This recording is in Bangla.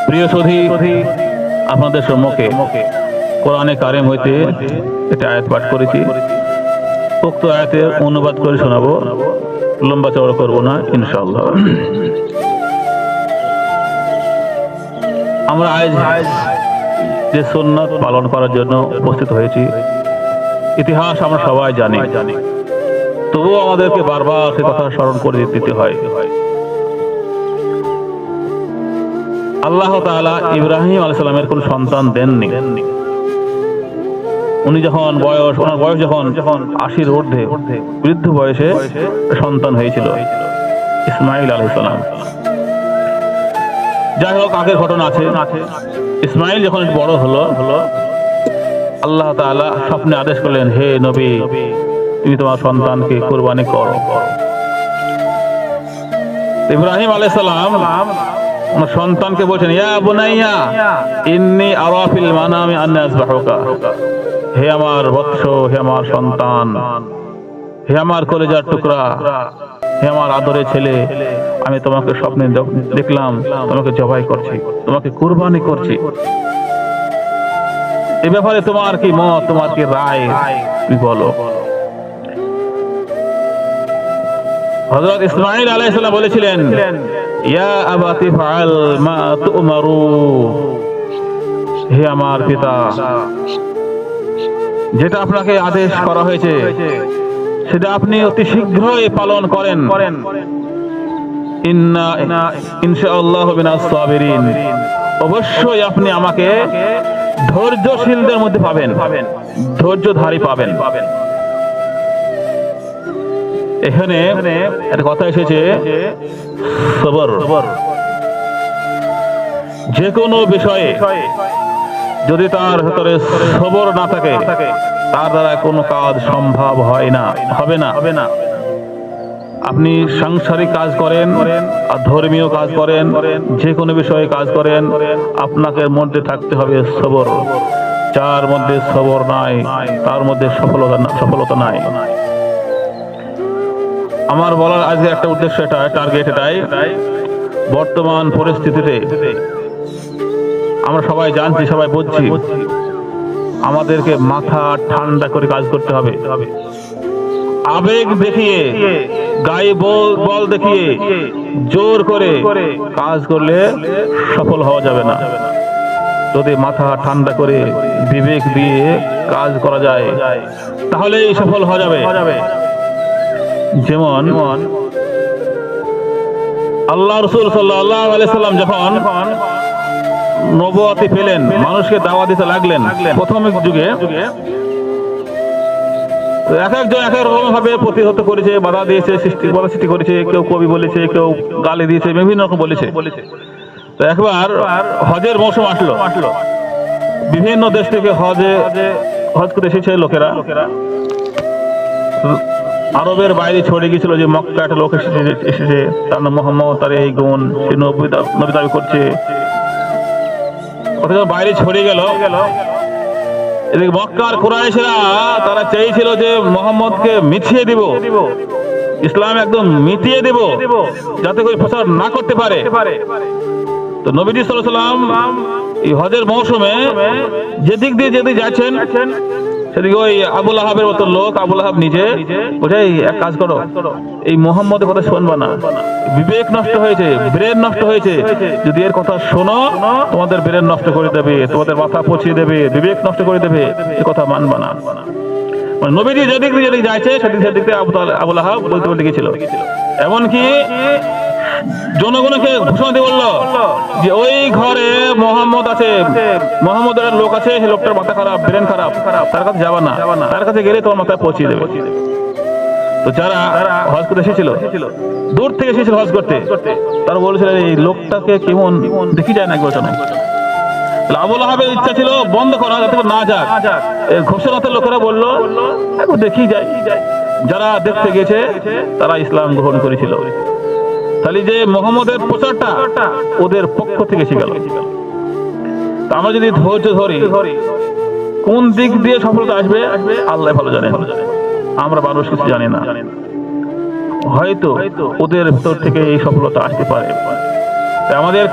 প্রিয় সুধী, আপনাদের সম্মুখে কোরআনে কারিম হইতে একটা আয়াত পাঠ করেছি। উক্ত আয়াতের অনুবাদ করে শোনাবো, লম্বা চওড়া করবো না ইনশাআল্লাহ। আমরা আজ যে সুন্নাত পালন করার জন্য উপস্থিত হয়েছি, ইতিহাস আমরা সবাই জানি, তবুও আমাদেরকে বারবার সে কথা স্মরণ করে দিতে হয়। আল্লাহ তাআলা ইব্রাহিম আলাইহিস সালামের কোন সন্তান দেননি। উনি যখন ওনার বয়স যখন 80-র ঊর্ধ্বে, বৃদ্ধ বয়সে সন্তান হয়েছিল ইসমাঈল আলাইহিস সালাম। যাই হোক, আগের ঘটনা আছে। ইসমাঈল যখন বড় হলো, আল্লাহ তাআলা স্বপ্নে আদেশ করলেন, হে নবী, তুমি তোমার সন্তানকে কুরবানি করো। ইব্রাহিম আলাইহিস সালাম ওনার সন্তানকে বলছেন, ইয়া বুনাইয়া ইন্নী আরা ফিল মানামি আন্নী আযবাহুকা। হে আমার বৎস, হে আমার সন্তান, হে আমার কলিজার টুকরা, হে আমার আদরের ছেলে, আমি তোমাকে স্বপ্নে দেখলাম তোমাকে জবাই করছি, তোমাকে কুরবানি করছি। এই ব্যাপারে তোমার কি মত, তোমার কি রায়, তুমি বলো। হযরত ইসমাঈল আলাইহিস সালাম বলেছিলেন, ইয়া আবাতি ফাআল মা তু'মারু। হে আমার পিতা, যেটা আপনাকে আদেশ করা হয়েছে সেটা আপনি অতি শীঘ্রই পালন করেন। ইনশাআল্লাহু মিনাস সাবিরিন। অবশ্যই আপনি আমাকে ধৈর্যশীলদের মধ্যে পাবেন, ধৈর্যধারী পাবেন। এখানে একটা কথা এসেছে, সবর। যে কোনো বিষয়ে যদি তার ভেতরে সবর না থাকে, তার দ্বারা কোনো কাজ সম্ভব হবে না। আপনি সাংসারিক কাজ করেন আর ধর্মীয় কাজ করেন, যে কোনো বিষয়ে কাজ করেন, আপনাকে মধ্যে থাকতে হবে সবর। যার মধ্যে সবর নাই, তার মধ্যে সফলতা নাই। আমার বলার আজকে একটা উদ্দেশ্য, টার্গেট এটাই, বর্তমান পরিস্থিতিতে আমরা সবাই জানছি, সবাই বুঝছি, আমাদেরকে মাথা ঠান্ডা করে কাজ করতে হবে। আবেগ দেখিয়ে, গায়ে বল দেখিয়ে, জোর করে কাজ করলে সফল হওয়া যাবে না। যদি মাথা ঠান্ডা করে বিবেক দিয়ে কাজ করা যায়, তাহলেই সফল হওয়া যাবে। যেমন আল্লাহ রাসূল সাল্লাল্লাহু আলাইহি সাল্লাম যখন নবুয়তি পেলেন, মানুষকে দাওয়াত দিতে লাগলেন, প্রথম যুগে এক একজন এক এক রকম ভাবে প্রতিহত করেছে, বাধা দিয়েছে, সৃষ্টি করেছে। কেউ কবি বলেছে, কেউ গালি দিয়েছে, বিভিন্ন রকম বলেছে। তো একবার হজের মৌসুম আসলো, বিভিন্ন দেশ থেকে হজ করতে এসেছে লোকেরা। আরবের বাইরে ছড়ে গিয়েছিল যে মক্কা একটা লোক এসেছে, তার নাম মুহাম্মদ, তার এই গুণ, সে নবী দাবি করছে। অথচ বাইরে ছড়িয়ে গেল। এদিকে মক্কার কুরাইশরা তারা চেয়েছিল যে মুহাম্মদকে মিছিয়ে দিব, ইসলাম একদম মিটিয়ে দিব, যাতে করে প্রচার না করতে পারে। তো নবীজি সাল্লাল্লাহু আলাইহি ওয়াসাল্লাম এই হজের মৌসুমে যেদিক দিয়ে যাচ্ছেন, সেদিকে ওই আবু লাহাবের মতো লোক, আবু লাহাব নিজে বলছে, এক কাজ করো, এই মুহাম্মদের কথা শুনবা না, বিবেক নষ্ট হয়েছে, ব্রেন নষ্ট হয়েছে। যদি এর কথা শোনো, তোমাদের ব্রেন নষ্ট করে দেবে, তোমাদের মাথা পচিয়ে দেবে, বিবেক নষ্ট করে দেবে, এ কথা মানবা না। মানে নবীজি যেদিক যাচ্ছে, সেদিক থেকে আবু লাহাব বলতে গেছিল। এমনকি জনগণকে ঘোষণা দিয়ে বললো যে ওই ঘরে মুহাম্মদ আছে, মুহাম্মদের লোক আছে, সেই লোকটার মাথা খারাপ, ব্রেন খারাপ, তার কাছে যাবা না, তার কাছে গেলে তোমার মাথায় পৌঁছিয়ে দেবে। তো যারা হজ করতে এসেছিল, দূর থেকে এসেছিল হজ করতে, তারা বলেছিল এই লোকটাকে কেমন দেখি যায় না, একবার শোনো। আবু লাহাবের ইচ্ছা ছিল বন্ধ করা, যাতে না যাক। ঘোষণাতে লোকেরা বললো দেখি যায়। যারা দেখতে গেছে তারা ইসলাম গ্রহণ করেছিল। তাহলে যে মুহাম্মদের প্রচারটা ওদের পক্ষ থেকে এসে গেল। আমরা যদি ধৈর্য ধরি, কোন দিক দিয়ে সফলতা আসবে আল্লাহ ভালো জানেন, আমরা মানুষ কিছু জানি না। হয়তো ওদের ভেতর থেকে এই সফলতা আসতে পারে। আমাদের